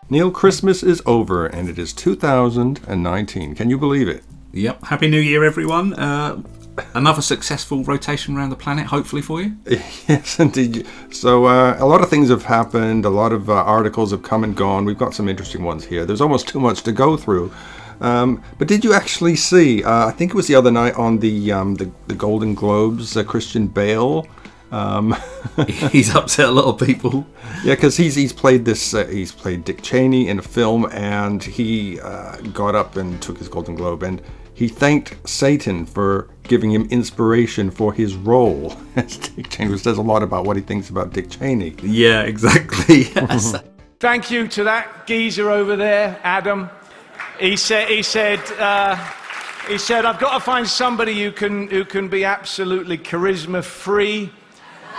Neil, Christmas is over and it is 2019. Can you believe it? Yep. Happy New Year, everyone. Another successful rotation around the planet, hopefully, for you. Yes, indeed. So a lot of things have happened. A lot of articles have come and gone. We've got some interesting ones here. There's almost too much to go through. But did you actually see, I think it was the other night on the Golden Globes, Christian Bale. He's upset a lot of people. Yeah, because he's played Dick Cheney in a film, and he got up and took his Golden Globe, and he thanked Satan for giving him inspiration for his role as Dick Cheney, which says a lot about what he thinks about Dick Cheney. Yeah, exactly. Yes. Thank you to that geezer over there, Adam. He said, I've got to find somebody who can be absolutely charisma free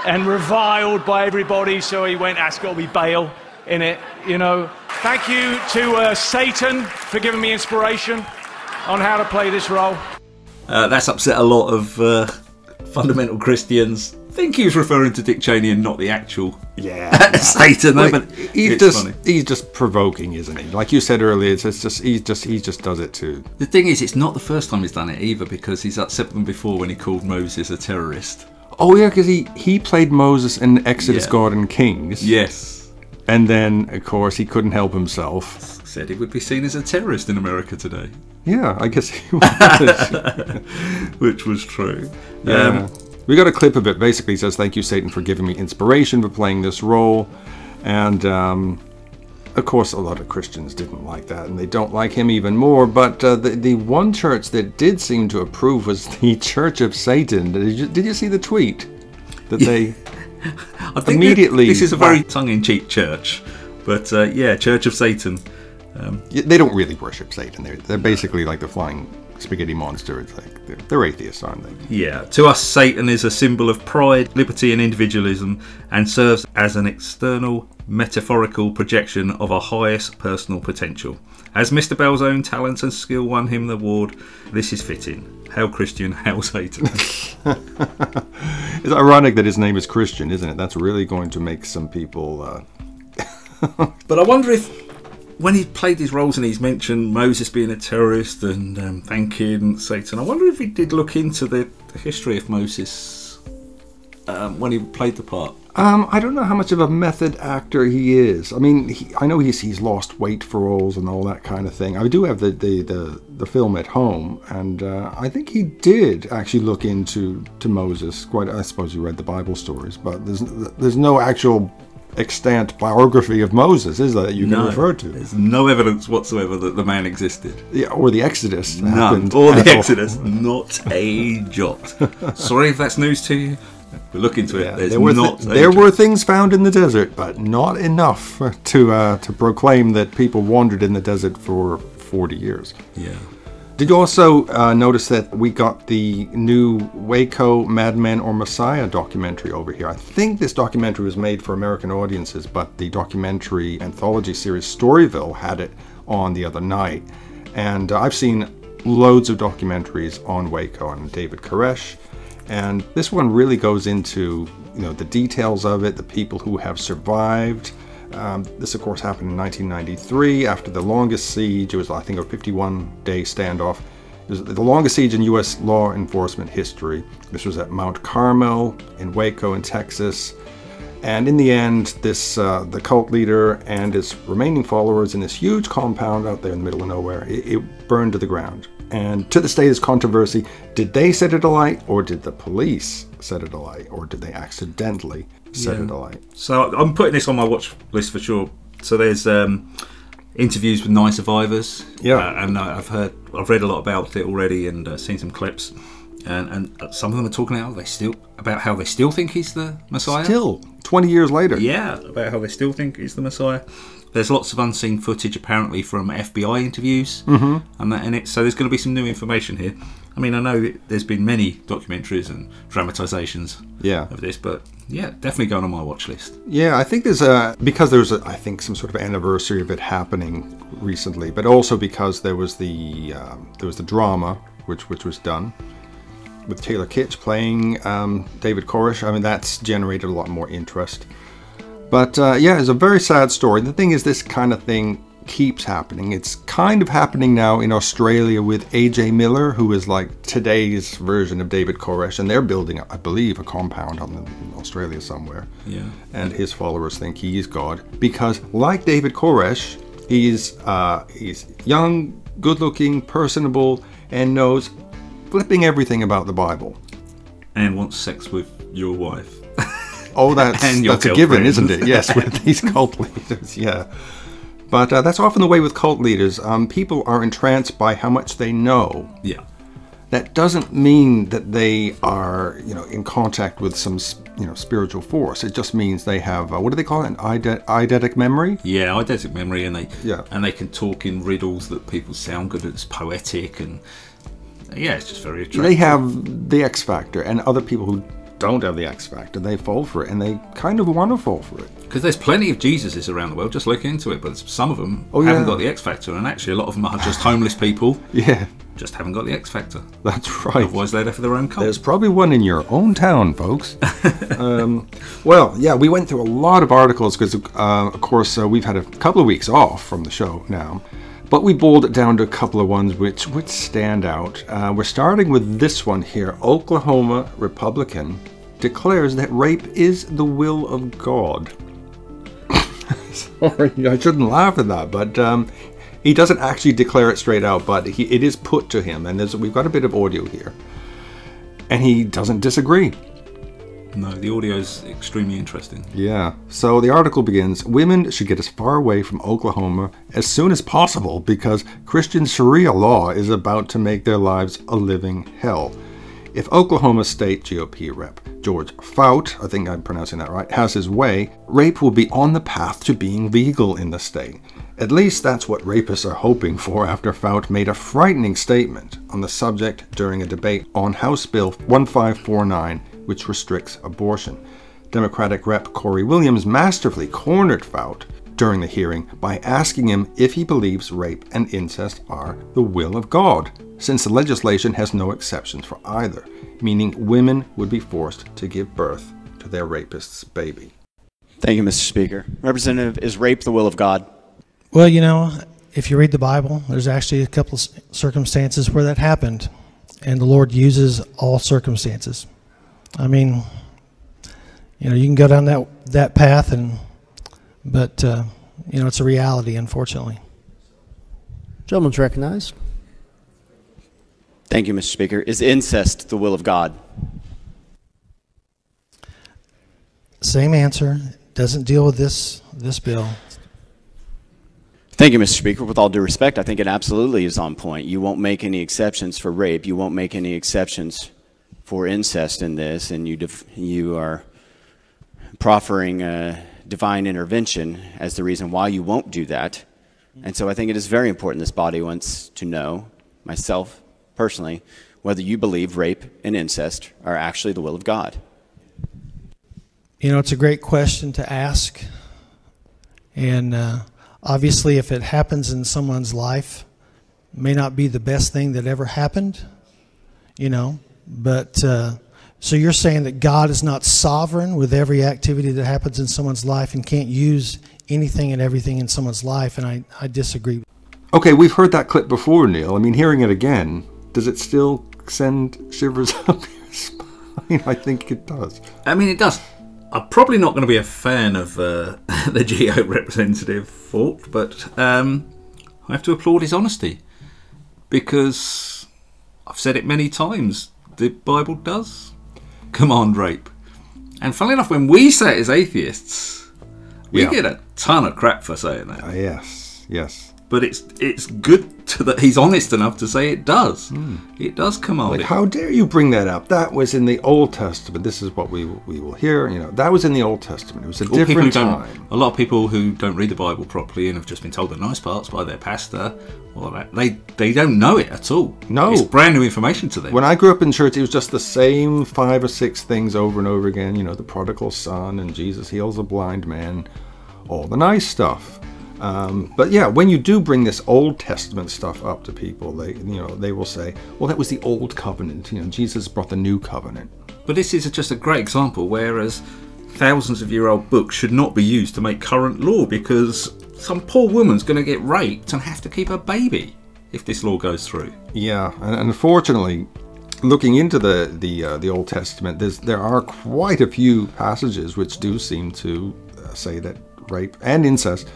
and reviled by everybody. So he went, that's got to be Bale in it, you know. Thank you to Satan for giving me inspiration on how to play this role. That's upset a lot of fundamental Christians. I think he was referring to Dick Cheney and not the actual Satan. Though, but he's just provoking, isn't he? Like you said earlier, he just does it too. The thing is, it's not the first time he's done it either, because he's upset them before when he called Moses a terrorist. Oh yeah, because he played Moses in Exodus, God and Kings. Yes. And then, of course, he couldn't help himself. Said he would be seen as a terrorist in America today. Yeah, I guess he was. Which was true. Yeah. We got a clip of it. Basically, it says, "Thank you, Satan, for giving me inspiration for playing this role." And, of course, a lot of Christians didn't like that, and they don't like him even more. But the one church that did seem to approve was the Church of Satan. Did you see the tweet? That they I think immediately... This is a very tongue-in-cheek church. But, yeah, Church of Satan. They don't really worship Satan. They're basically like the flying spaghetti monster. It's like they're atheists, aren't they? Yeah. To us, Satan is a symbol of pride, liberty and individualism, and serves as an external, metaphorical projection of our highest personal potential. As Mr. Bell's own talent and skill won him the award, this is fitting. Hail Christian, hail Satan. It's ironic that his name is Christian, isn't it? That's really going to make some people... But I wonder if, when he played his roles and he's mentioned Moses being a terrorist and thanking Satan, I wonder if he did look into the history of Moses when he played the part. I don't know how much of a method actor he is. I mean, I know he's lost weight for roles and all that kind of thing. I do have the film at home, and I think he did actually look into Moses. I suppose he read the Bible stories, but there's no actual extant biography of Moses, is there, that you can refer to? There's no evidence whatsoever that the man existed. Yeah, or the Exodus. None. Or the Exodus. Not a jot. Sorry if that's news to you. We'll look into it. Yeah, there were things found in the desert, but not enough to proclaim that people wandered in the desert for 40 years. Yeah. Did you also notice that we got the new Waco, Madman or Messiah documentary over here? I think this documentary was made for American audiences, but the documentary anthology series Storyville had it on the other night. And I've seen loads of documentaries on Waco and David Koresh. And this one really goes into, the details of it, the people who have survived. This, of course, happened in 1993 after the longest siege. It was, I think, a 51-day standoff. It was the longest siege in U.S. law enforcement history. This was at Mount Carmel in Waco in Texas. And in the end, the cult leader and his remaining followers in this huge compound out there in the middle of nowhere, it burned to the ground. And to this day, there's controversy. Did they set it alight, or did the police set it alight, or did they accidentally set it alight? So I'm putting this on my watch list for sure. So there's interviews with 9 survivors. Yeah. And I've read a lot about it already and seen some clips. And some of them are talking about how they still think he's the Messiah. Still, 20 years later. Yeah, about how they still think he's the Messiah. There's lots of unseen footage apparently from FBI interviews and that in it. So there's going to be some new information here. I mean, I know there's been many documentaries and dramatisations of this, but yeah, definitely going on my watch list. Yeah, I think there's because there's I think some sort of anniversary of it happening recently, but also because there was the drama which was done. with Taylor Kitsch playing David Koresh. I mean, that's generated a lot more interest. But yeah, it's a very sad story. The thing is, this kind of thing keeps happening. It's kind of happening now in Australia with AJ Miller, who is like today's version of David Koresh, and they're building, I believe, a compound in Australia somewhere. Yeah. And his followers think he is God because, like David Koresh, he's young, good-looking, personable, and knows flipping everything about the Bible. And wants sex with your wife. Oh, that's a given, isn't it? Yes, with these cult leaders, yeah. But that's often the way with cult leaders. People are entranced by how much they know. Yeah. That doesn't mean that they are, in contact with some, spiritual force. It just means they have, what do they call it, an eidetic memory? Yeah, eidetic memory, and they can talk in riddles that people sound good at. It's poetic, and yeah, it's just very attractive. They have the X factor, and other people who don't have the X factor, they fall for it, and they kind of want to fall for it. Because there's plenty of Jesuses around the world, just look into it, but some of them haven't got the X factor, and actually a lot of them are just homeless people. Yeah. Just haven't got the X factor. That's right. Otherwise they're there for their own cult. There's probably one in your own town, folks. Well, yeah, we went through a lot of articles because, of course, we've had a couple of weeks off from the show now. But we boiled it down to a couple of ones which stand out. We're starting with this one here. Oklahoma Republican declares that rape is the will of God. Sorry, I shouldn't laugh at that, but he doesn't actually declare it straight out, but it is put to him, and we've got a bit of audio here. And he doesn't disagree. No, the audio is extremely interesting. Yeah. So the article begins, women should get as far away from Oklahoma as soon as possible because Christian Sharia law is about to make their lives a living hell. If Oklahoma State GOP rep George Fout, I think I'm pronouncing that right, has his way, rape will be on the path to being legal in the state. At least that's what rapists are hoping for after Fout made a frightening statement on the subject during a debate on House Bill 1549, which restricts abortion. Democratic Rep. Corey Williams masterfully cornered Fout during the hearing by asking him if he believes rape and incest are the will of God, since the legislation has no exceptions for either, meaning women would be forced to give birth to their rapist's baby. Thank you, Mr. Speaker. Representative, is rape the will of God? Well, if you read the Bible, there's actually a couple of circumstances where that happened, and the Lord uses all circumstances. I mean, you can go down that path, but it's a reality, unfortunately. Gentleman's recognized. Thank you, Mr. Speaker. Is incest the will of God? Same answer. Doesn't deal with this bill. Thank you, Mr. Speaker. With all due respect, I think it absolutely is on point. You won't make any exceptions for rape. You won't make any exceptions for incest in this, and you are proffering divine intervention as the reason why you won't do that. And so I think it is very important this body wants to know, myself personally, whether you believe rape and incest are actually the will of God. It's a great question to ask, and obviously if it happens in someone's life, it may not be the best thing that ever happened, but so you're saying that God is not sovereign with every activity that happens in someone's life and can't use anything and everything in someone's life, and I disagree. Okay, we've heard that clip before, Neil. I mean, hearing it again, does it still send shivers up your spine? I think it does. I mean, it does. I'm probably not going to be a fan of the GO representative Fort, but I have to applaud his honesty, because I've said it many times, the Bible does command rape. And funnily enough, when we say it as atheists, we get a ton of crap for saying that. Yes. But it's good that he's honest enough to say it does. It does command it. How dare you bring that up? That was in the Old Testament. This is what we will hear. That was in the Old Testament. It was a different time. A lot of people who don't read the Bible properly and have just been told the nice parts by their pastor, all that, they don't know it at all. No. It's brand new information to them. When I grew up in church, it was just the same 5 or 6 things over and over again. The prodigal son and Jesus heals a blind man, all the nice stuff. But yeah, when you do bring this Old Testament stuff up to people, they will say, well, that was the Old Covenant. Jesus brought the New Covenant. But this is just a great example, whereas thousands of year old books should not be used to make current law, because some poor woman's going to get raped and have to keep her baby if this law goes through. Yeah, and unfortunately, looking into the Old Testament, there are quite a few passages which do seem to say that rape and incest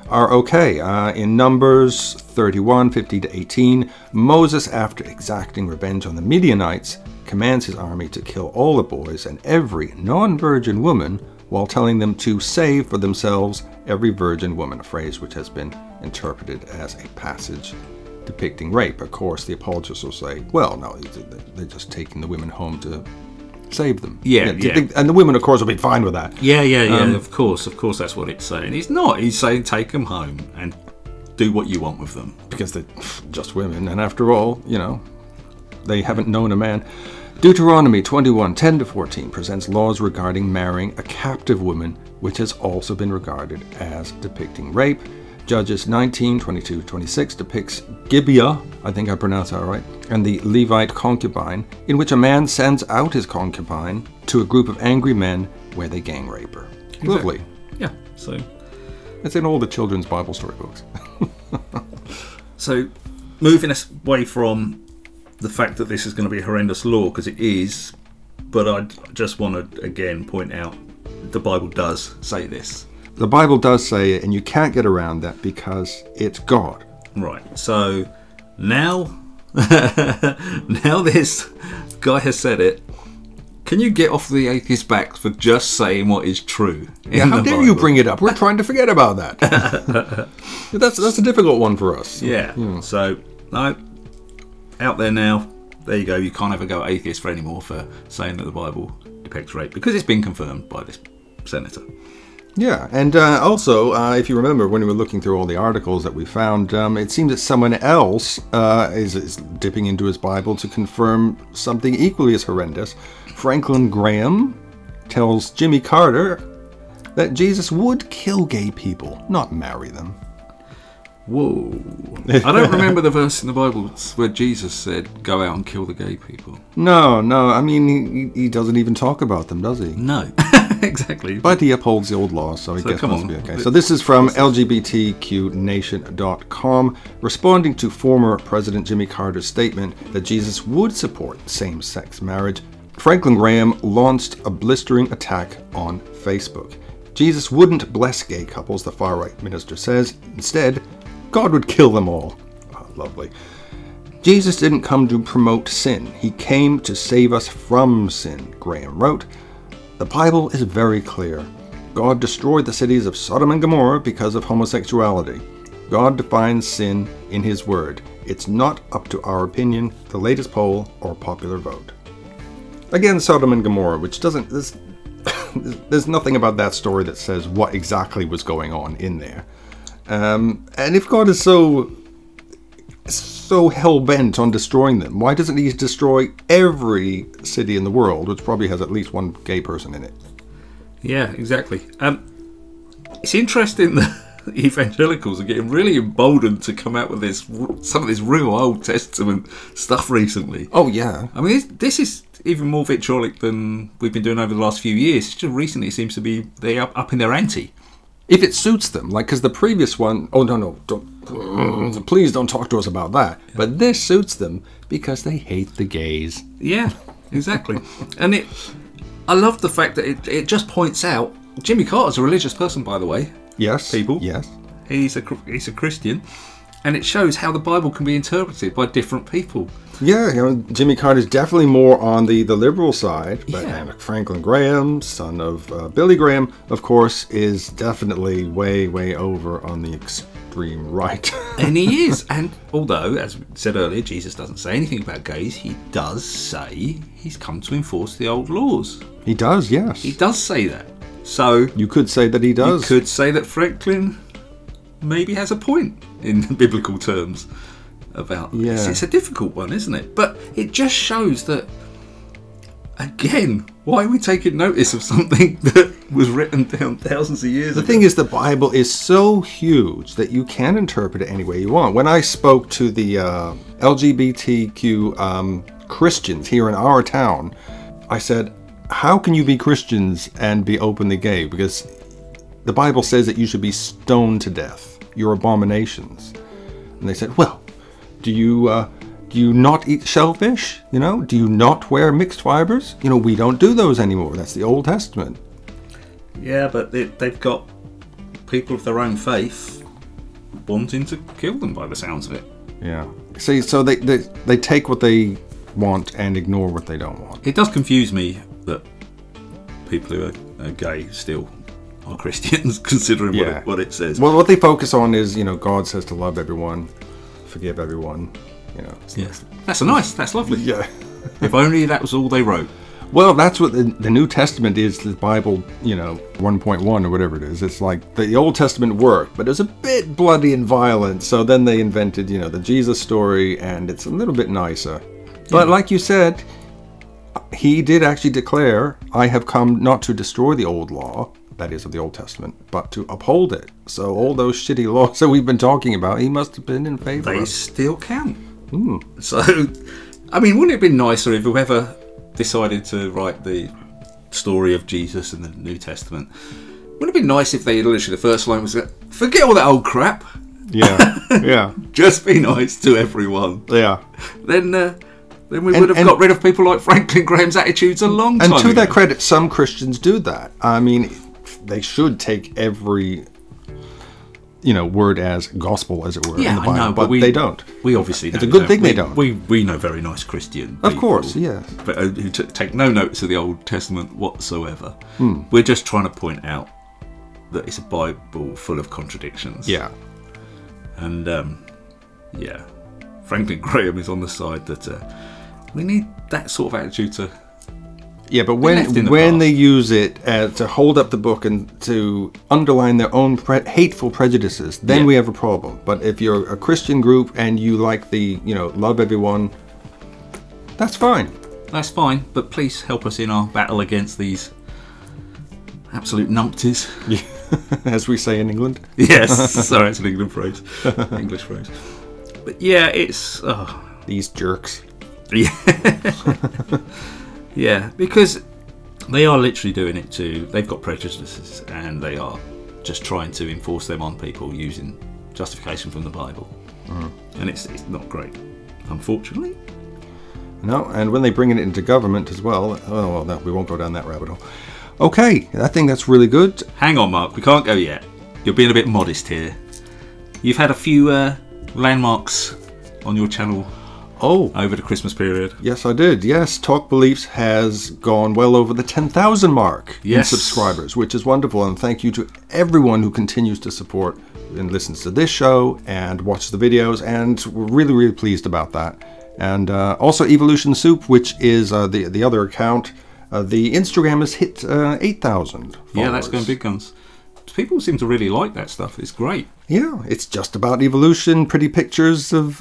are okay. In Numbers 31, 50 to 18, Moses, after exacting revenge on the Midianites, commands his army to kill all the boys and every non-virgin woman, while telling them to save for themselves every virgin woman, a phrase which has been interpreted as a passage depicting rape. Of course, the apologists will say, well, no, they're just taking the women home to save them. Yeah. And the women, of course, will be fine with that. Yeah. Of course, that's what it's saying. He's not. He's saying take them home and do what you want with them. Because they're just women, and after all, they haven't known a man. Deuteronomy 21, 10 to 14 presents laws regarding marrying a captive woman, which has also been regarded as depicting rape. Judges 19, 22, 26 depicts Gibeah, I think I pronounced that right, and the Levite concubine, in which a man sends out his concubine to a group of angry men where they gang rape her. Exactly. Lovely. Yeah, so it's in all the children's Bible story books. So, moving us away from the fact that this is going to be a horrendous law, because it is, but I just want to again point out the Bible does say this. The Bible does say it, and you can't get around that because it's God. Right. So now this guy has said it. Can you get off the atheist back for just saying what is true? Yeah, how dare you bring it up? We're trying to forget about that. That's a difficult one for us. Yeah. So, no, out there now. There you go. You can't ever go atheist for anymore for saying that the Bible depicts rape, because it's been confirmed by this senator. Yeah, and also, if you remember, when we were looking through all the articles that we found, it seems that someone else is dipping into his Bible to confirm something equally as horrendous. Franklin Graham tells Jimmy Carter that Jesus would kill gay people, not marry them. Whoa. I don't remember the verse in the Bible where Jesus said, go out and kill the gay people. No, I mean, he doesn't even talk about them, does he? No. Exactly. But he upholds the old law, so I guess it must be okay. So this is from LGBTQNation.com, responding to former President Jimmy Carter's statement that Jesus would support same-sex marriage. Franklin Graham launched a blistering attack on Facebook. Jesus wouldn't bless gay couples, the far-right minister says. Instead, God would kill them all. Oh, lovely. Jesus didn't come to promote sin. He came to save us from sin, Graham wrote. The Bible is very clear. God destroyed the cities of Sodom and Gomorrah because of homosexuality. God defines sin in His Word. It's not up to our opinion, the latest poll, or popular vote. Again, Sodom and Gomorrah, which doesn't... There's nothing about that story that says what exactly was going on in there. And if God is so hell-bent on destroying them, why doesn't He destroy every city in the world, which probably has at least one gay person in it? Yeah, exactly. It's interesting that evangelicals are getting really emboldened to come out with some of this real Old Testament stuff recently. Oh, yeah. I mean, this is even more vitriolic than we've been doing over the last few years. It's just recently it seems to be they're up in their ante. If it suits them, like, because the previous one, oh, no, please don't talk to us about that. Yeah. But this suits them because they hate the gays. Yeah, exactly. And I love the fact that it just points out, Jimmy Carter's a religious person, by the way. Yes. People. Yes. He's a Christian. And it shows how the Bible can be interpreted by different people. Yeah, Jimmy Carter's definitely more on the liberal side, but Franklin Graham, son of Billy Graham, of course, is definitely way over on the extreme right. And he is. And although, as we said earlier, Jesus doesn't say anything about gays, he does say he's come to enforce the old laws. He does, yes. He does say that. So you could say that he does. You could say that Franklin maybe has a point in biblical terms about this. It's a difficult one, isn't it? But it just shows that, again, Why are we taking notice of something that was written down thousands of years ago? The thing is, the Bible is so huge that you can interpret it any way you want. When I spoke to the LGBTQ Christians here in our town, I said, how can you be Christians and be openly gay? Because the Bible says that you should be stoned to death. You're abominations. And they said, well, do you not eat shellfish? You know, do you not wear mixed fibers? You know, we don't do those anymore. That's the Old Testament. Yeah, but they've got people of their own faith wanting to kill them by the sounds of it. Yeah. See, so they take what they want and ignore what they don't want. It does confuse me that people who are gay still are Christians, considering what it says. Well, what they focus on is, you know, God says to love everyone, forgive everyone. You know, yes, that's lovely. Yeah. If only that was all they wrote. Well, that's what the New Testament is, the Bible, you know, 1.1 or whatever it is. It's like the Old Testament worked, but it was a bit bloody and violent. So then they invented, you know, the Jesus story, and it's a little bit nicer. But like you said, he did actually declare, I have come not to destroy the old law, that is of the Old Testament, but to uphold it. So all those shitty laws that we've been talking about, he must have been in favor of. They still count. So, I mean, wouldn't it have been nicer if whoever decided to write the story of Jesus in the New Testament, wouldn't it be nice if they literally, the first line was, forget all that old crap. Yeah, yeah. Just be nice to everyone. Yeah. Then we would have got rid of people like Franklin Graham's attitudes a long time ago. And to their credit, some Christians do that. I mean, they should take every, you know, word as gospel, as it were, in the Bible, I know, but they don't. We obviously it's a good thing they don't. We know very nice Christian people, of course, yes, but who take no notice of the Old Testament whatsoever. We're just trying to point out that it's a Bible full of contradictions. Yeah, and Franklin Graham is on the side that we need that sort of attitude to. Yeah, but when they use it to hold up the book and to underline their own hateful prejudices, then we have a problem. But if you're a Christian group and you like the, you know, love everyone, that's fine. That's fine, but please help us in our battle against these absolute numpties. As we say in England. Yes, sorry, it's an England phrase. English phrase. But yeah, it's... these jerks. Yeah. Yeah, because they are literally doing it too. They've got prejudices and they are just trying to enforce them on people using justification from the Bible. And it's not great, unfortunately. No, and when they bring it into government as well, we won't go down that rabbit hole. Okay, I think that's really good. Hang on, Mark, we can't go yet. You're being a bit modest here. You've had a few landmarks on your channel over the Christmas period. Yes, I did. Yes, Talk Beliefs has gone well over the 10,000 mark in subscribers, which is wonderful. And thank you to everyone who continues to support and listens to this show and watches the videos. And we're really, really pleased about that. And also Evolution Soup, which is the other account. The Instagram has hit 8,000 followers. Yeah, that's going big guns. People seem to really like that stuff. It's great. Yeah, it's just about evolution, pretty pictures of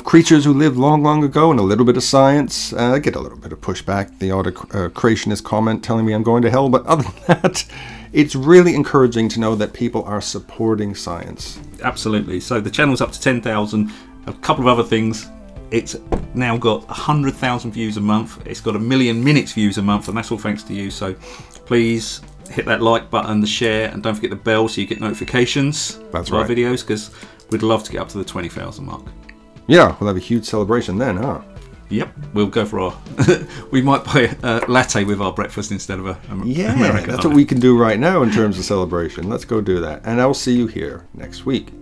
creatures who lived long, long ago, and a little bit of science. I get a little bit of pushback, the odd creationist comment telling me I'm going to hell, but other than that, it's really encouraging to know that people are supporting science. Absolutely. So the channel's up to 10,000. A couple of other things. It's now got 100,000 views a month. It's got 1 million minutes views a month, and that's all thanks to you. So please hit that like button, the share, and don't forget the bell so you get notifications of our videos, because we'd love to get up to the 20,000 mark. Yeah, we'll have a huge celebration then, huh? Yep, we'll go for our... we might buy a latte with our breakfast instead of American. That's what we can do right now in terms of celebration. Let's go do that. And I'll see you here next week.